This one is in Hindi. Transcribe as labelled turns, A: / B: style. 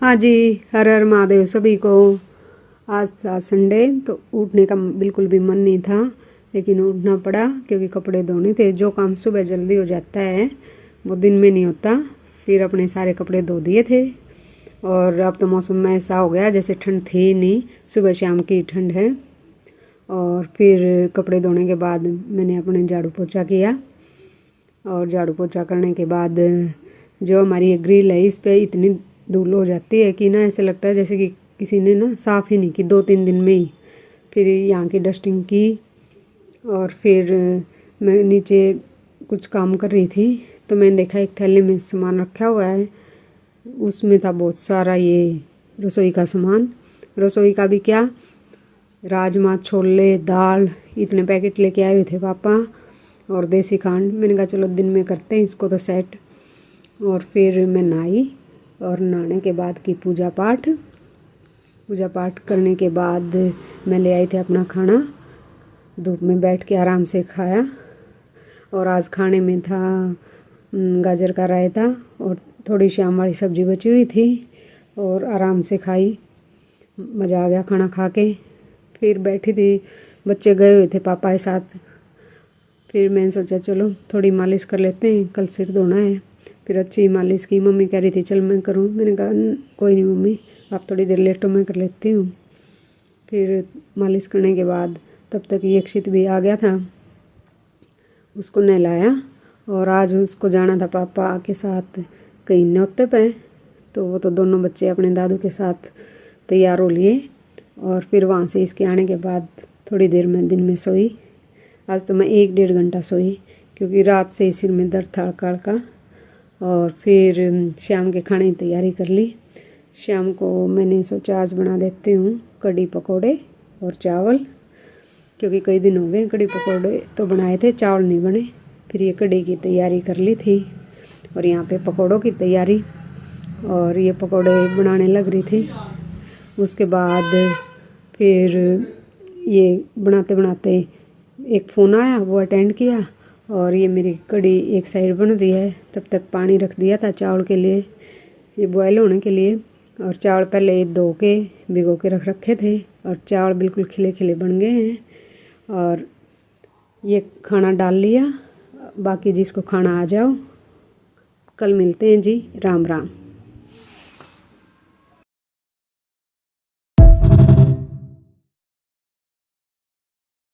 A: हाँ जी, हर हर महादेव सभी को। आज था संडे तो उठने का बिल्कुल भी मन नहीं था, लेकिन उठना पड़ा क्योंकि कपड़े धोने थे। जो काम सुबह जल्दी हो जाता है वो दिन में नहीं होता। फिर अपने सारे कपड़े धो दिए थे। और अब तो मौसम में ऐसा हो गया जैसे ठंड थी ही नहीं, सुबह शाम की ठंड है। और फिर कपड़े धोने के बाद मैंने अपने झाड़ू पोछा किया। और झाड़ू पोछा करने के बाद जो हमारी ये ग्रिल है इस पे इतनी धूल हो जाती है कि ना ऐसे लगता है जैसे कि किसी ने ना साफ़ ही नहीं की 2-3 दिन में ही। फिर यहाँ की डस्टिंग की। और फिर मैं नीचे कुछ काम कर रही थी तो मैंने देखा एक थैले में सामान रखा हुआ है। उसमें था बहुत सारा ये रसोई का सामान। रसोई का भी क्या, राजमा, छोले, दाल, इतने पैकेट लेके आए हुए थे पापा। और देसी खांड। मैंने कहा चलो दिन में करते हैं इसको तो सेट। और फिर मैं नहाई और नहाने के बाद की पूजा पाठ करने के बाद मैं ले आई थी अपना खाना। धूप में बैठ के आराम से खाया। और आज खाने में था गाजर का रायता और थोड़ी शाम वाली सब्जी बची हुई थी और आराम से खाई। मज़ा आ गया खाना खा के। फिर बैठी थी, बच्चे गए हुए थे पापा के साथ। फिर मैंने सोचा चलो थोड़ी मालिश कर लेते हैं, कल सिर धोना है। फिर अच्छी मालिश की। मम्मी कह रही थी चल मैं करूं। मैंने कहा कोई नहीं मम्मी, आप थोड़ी देर लेटो, मैं कर लेती हूँ। फिर मालिश करने के बाद तब तक यक्षित भी आ गया था, उसको नहलाया। और आज उसको जाना था पापा के साथ कहीं न्योते पे, तो वो तो दोनों बच्चे अपने दादू के साथ तैयार हो लिए। और फिर वहाँ से इसके आने के बाद थोड़ी देर मैं दिन में सोई। आज तो मैं 1-1.5 घंटा सोई क्योंकि रात से ही सिर में दर्द था हल्का हल्का। और फिर शाम के खाने की तैयारी कर ली। शाम को मैंने सोचा आज बना देती हूँ कढ़ी पकौड़े और चावल, क्योंकि कई दिन हो गए कढ़ी पकौड़े तो बनाए थे, चावल नहीं बने। फिर ये कढ़ी की तैयारी कर ली थी और यहाँ पे पकौड़ों की तैयारी। और ये पकौड़े बनाने लग रही थी। उसके बाद फिर ये बनाते बनाते एक फ़ोन आया, वो अटेंड किया। और ये मेरी कढ़ी एक साइड बन रही है, तब तक पानी रख दिया था चावल के लिए, ये बॉयल होने के लिए। और चावल पहले धो के भिगो के रख रखे थे और चावल बिल्कुल खिले खिले बन गए हैं। और ये खाना डाल लिया। बाकी जिसको खाना आ जाओ। कल मिलते हैं जी, राम राम।